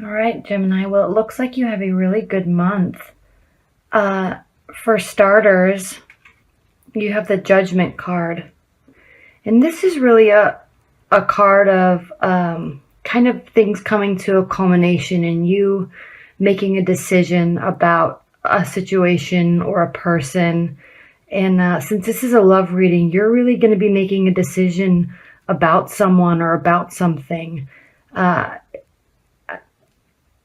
All right, Gemini. Well, it looks like you have a really good month. For starters, you have the Judgment card. And this is really a card of kind of things coming to a culmination and you making a decision about a situation or a person. And since this is a love reading, you're really going to be making a decision about someone or about something.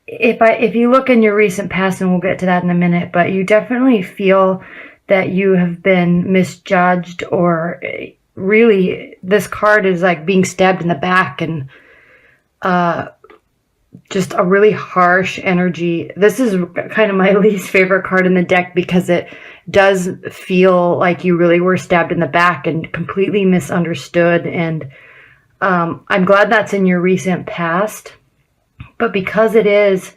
If you look in your recent past, and we'll get to that in a minute, but you definitely feel that you have been misjudged, or really this card is like being stabbed in the back, and just a really harsh energy. This is kind of my least favorite card in the deck because it does feel like you really were stabbed in the back and completely misunderstood. And I'm glad that's in your recent past. But because it is,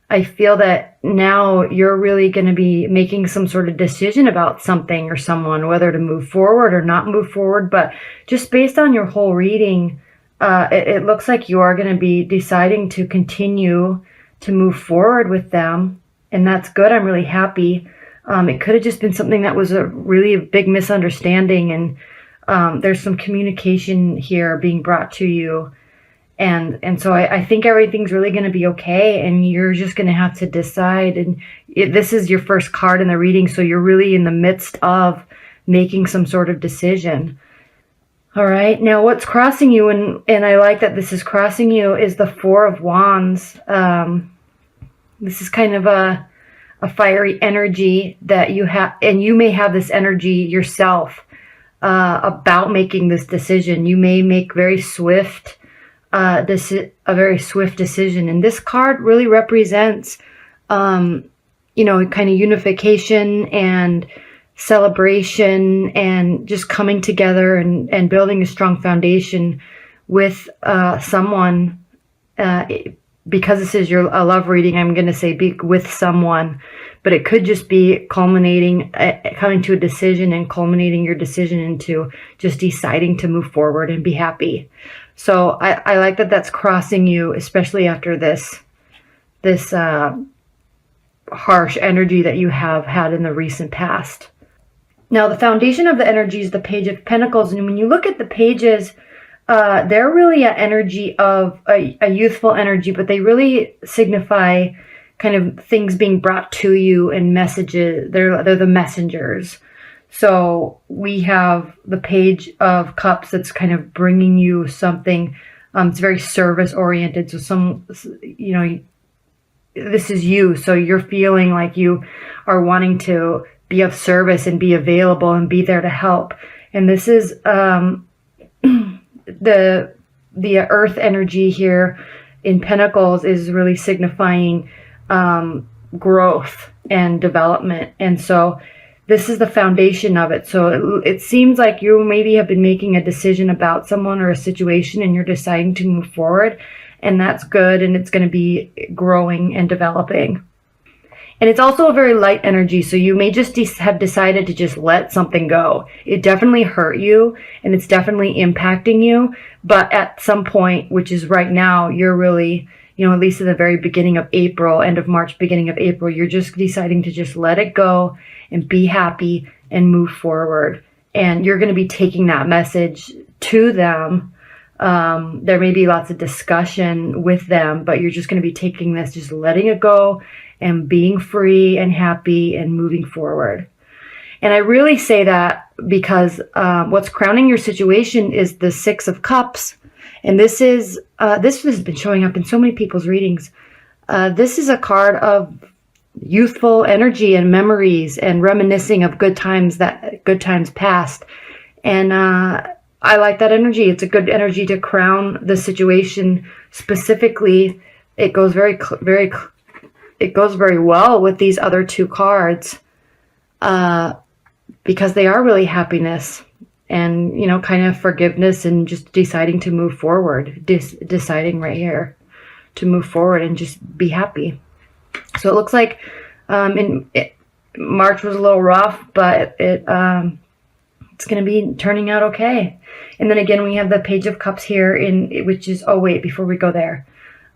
I feel that now you're really going to be making some sort of decision about something or someone, whether to move forward or not move forward. But just based on your whole reading, it looks like you are going to be deciding to continue to move forward with them. And that's good. I'm really happy. It could have just been something that was a really big misunderstanding. And there's some communication here being brought to you. And so I think everything's really going to be okay, and you're just going to have to decide. And this is your first card in the reading, so you're really in the midst of making some sort of decision. All right, now what's crossing you, and I like that this is crossing you, is the Four of Wands. This is kind of a fiery energy that you have, and you may have this energy yourself about making this decision. You may make a very swift decision, and this card really represents kind of unification and celebration and just coming together and building a strong foundation with someone. Because this is a love reading, I'm going to say be with someone, but it could just be culminating, coming to a decision and culminating your decision into just deciding to move forward and be happy. So I like that that's crossing you, especially after this harsh energy that you have had in the recent past. Now, the foundation of the energy is the Page of Pentacles. And when you look at the pages, they're really an energy of a youthful energy, but they really signify kind of things being brought to you and messages. They're the messengers. So we have the Page of Cups that's kind of bringing you something. It's very service oriented. So this is you. So you're feeling like you are wanting to be of service and be available and be there to help. And this is the earth energy here in Pentacles is really signifying growth and development. And so this is the foundation of it. So it seems like you maybe have been making a decision about someone or a situation, and you're deciding to move forward, and that's good, and it's going to be growing and developing. And it's also a very light energy, so you may just have decided to just let something go. It definitely hurt you, and it's definitely impacting you, but at some point, which is right now, you're really, at least in the very beginning of April, end of March, beginning of April, you're just deciding to just let it go and be happy and move forward. And you're going to be taking that message to them. There may be lots of discussion with them, but you're just going to be taking this, just letting it go and being free and happy and moving forward. And I really say that because what's crowning your situation is the Six of Cups. And this has been showing up in so many people's readings. This is a card of youthful energy and memories and reminiscing of good times past. And I like that energy. It's a good energy to crown the situation. Specifically, it goes very well with these other two cards because they are really happiness and, kind of forgiveness and just deciding to move forward, deciding right here to move forward and just be happy. So it looks like March was a little rough, but it's going to be turning out okay. And then again, we have the Page of Cups here, which is, oh wait, before we go there,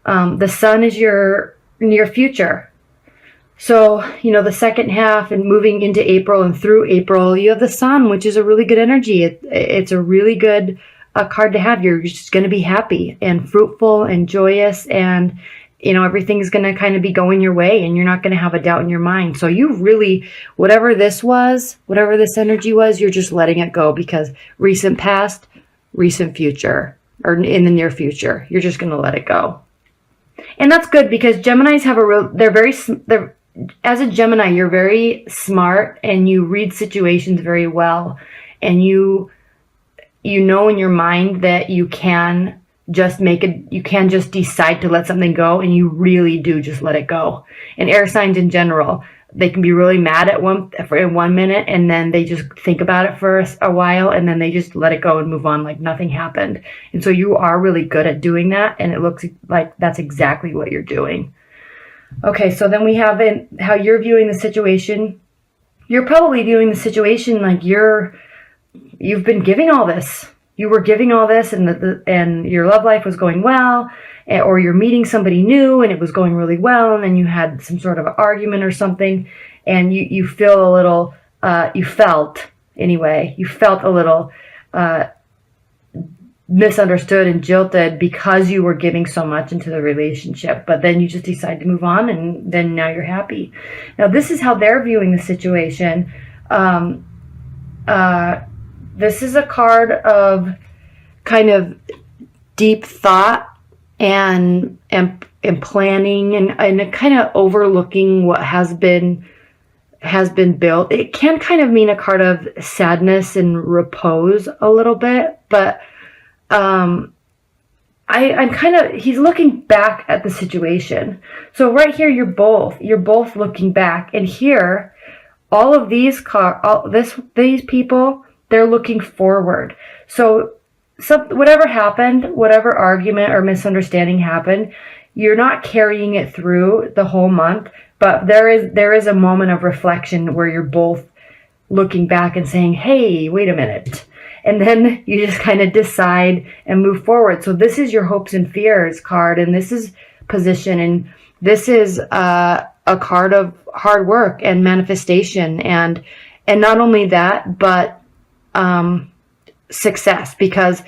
The sun is your near future. So, the second half and moving into April and through April, you have the sun, which is a really good energy. It's a really good card to have. You're just going to be happy and fruitful and joyous, and everything's going to kind of be going your way, and you're not going to have a doubt in your mind. So you really, whatever this energy was, you're just letting it go, because recent past, recent future, or in the near future, you're just going to let it go. And that's good, because Geminis have they're as a Gemini, you're very smart and you read situations very well, and you know in your mind that you can just decide to let something go, and you really do just let it go. And air signs in general, they can be really mad at in 1 minute, and then they just think about it for a while, and then they just let it go and move on like nothing happened. And so you are really good at doing that, and it looks like that's exactly what you're doing. Okay, so then we have how you're viewing the situation. You're probably viewing the situation like you've been giving all this. You were giving all this, and your love life was going well, or you're meeting somebody new and it was going really well, and then you had some sort of argument or something, and you feel a little, you felt a little misunderstood and jilted because you were giving so much into the relationship, but then you just decide to move on, and then now you're happy. Now this is how they're viewing the situation. This is a card of kind of deep thought and planning and kind of overlooking what has been built. It can kind of mean a card of sadness and repose a little bit, but he's looking back at the situation. So right here, you're both looking back, and here, all of these people, they're looking forward. So whatever happened, whatever argument or misunderstanding happened, you're not carrying it through the whole month, but there is a moment of reflection where you're both looking back and saying, hey, wait a minute. And then you just kind of decide and move forward. So this is your hopes and fears card, and this is position, and this is a card of hard work and manifestation, and not only that, but success, because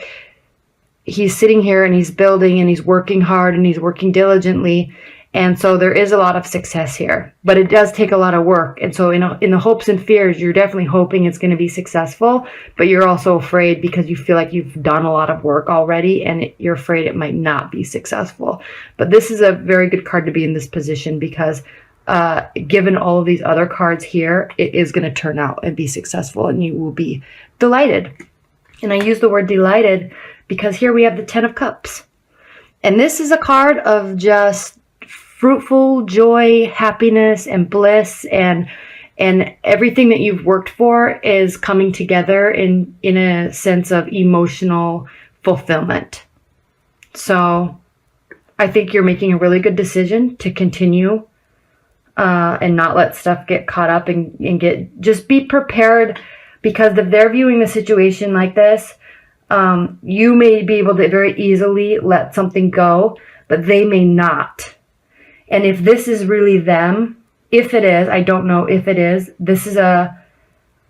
he's sitting here and he's building and he's working hard and he's working diligently. And so there is a lot of success here, but it does take a lot of work. And so in the hopes and fears, you're definitely hoping it's going to be successful, but you're also afraid because you feel like you've done a lot of work already, and you're afraid it might not be successful. But this is a very good card to be in this position, because given all of these other cards here, it is going to turn out and be successful, and you will be delighted. And I use the word delighted because here we have the 10 of Cups. And this is a card of just fruitful joy, happiness, and bliss, and everything that you've worked for is coming together in a sense of emotional fulfillment. So I think you're making a really good decision to continue and not let stuff get caught up, and just be prepared, because if they're viewing the situation like this, you may be able to very easily let something go, but they may not. And if this is really them, if it is, I don't know if it is, this is a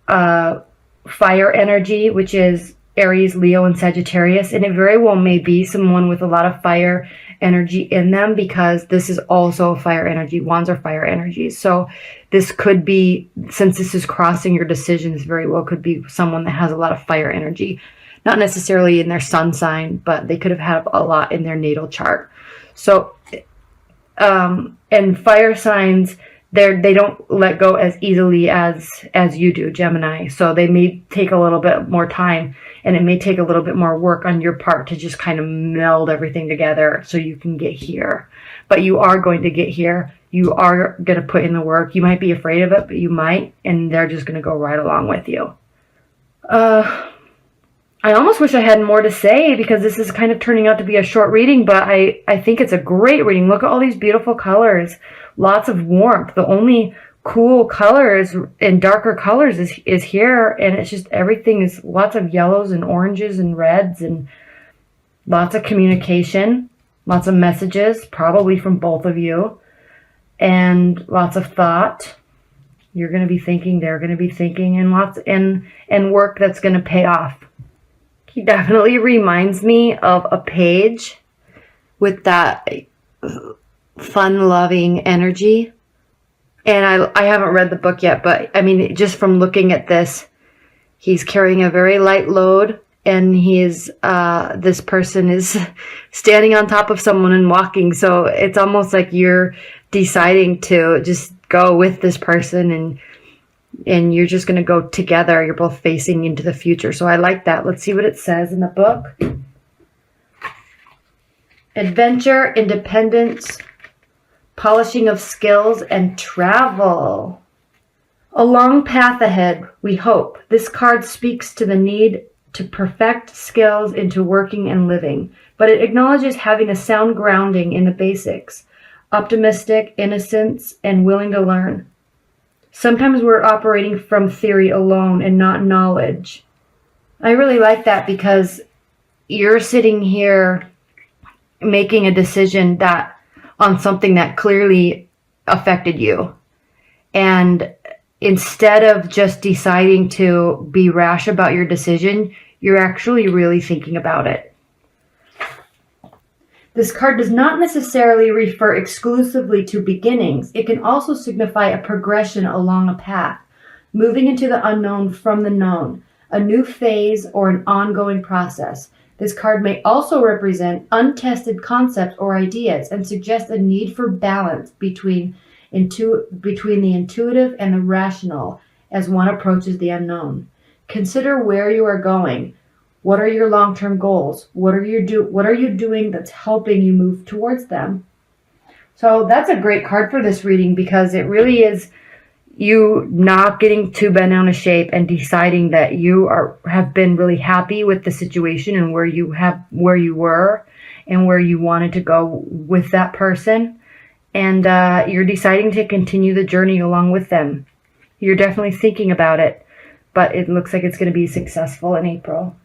fire energy, which is Aries, Leo, and Sagittarius. And it very well may be someone with a lot of fire energy in them, because this is also fire energy. Wands are fire energies. So this could be, since this is crossing your decisions, very well could be someone that has a lot of fire energy. Not necessarily in their sun sign, but they could have had a lot in their natal chart. So and fire signs, they don't let go as easily as you do, Gemini. So they may take a little bit more time, and it may take a little bit more work on your part to just kind of meld everything together so you can get here. But you are going to get here. You are going to put in the work. You might be afraid of it, but you might, and they're just going to go right along with you. I almost wish I had more to say, because this is kind of turning out to be a short reading, but I think it's a great reading. Look at all these beautiful colors. Lots of warmth. The only cool colors and darker colors is here, and it's just everything is lots of yellows and oranges and reds, and lots of communication. Lots of messages, probably from both of you, and lots of thought. You're going to be thinking, they're going to be thinking, and lots and work that's going to pay off. He definitely reminds me of a page with that fun-loving energy. And I haven't read the book yet, but I mean, just from looking at this, he's carrying a very light load, and this person is standing on top of someone and walking. So it's almost like you're deciding to just go with this person, and you're just going to go together. You're both facing into the future. So I like that. Let's see what it says in the book. Adventure, independence, polishing of skills, and travel. A long path ahead, we hope. This card speaks to the need to perfect skills into working and living, but it acknowledges having a sound grounding in the basics, optimistic, innocence, and willing to learn. Sometimes we're operating from theory alone and not knowledge. I really like that because you're sitting here making a decision on something that clearly affected you. And instead of just deciding to be rash about your decision, you're actually really thinking about it. This card does not necessarily refer exclusively to beginnings. It can also signify a progression along a path, moving into the unknown from the known, a new phase or an ongoing process. This card may also represent untested concepts or ideas and suggest a need for balance between the intuitive and the rational as one approaches the unknown. Consider where you are going. What are your long-term goals? What are you doing that's helping you move towards them? So that's a great card for this reading, because it really is you not getting too bent out of shape and deciding that you have been really happy with the situation and where you were and where you wanted to go with that person. And you're deciding to continue the journey along with them. You're definitely thinking about it, but it looks like it's going to be successful in April.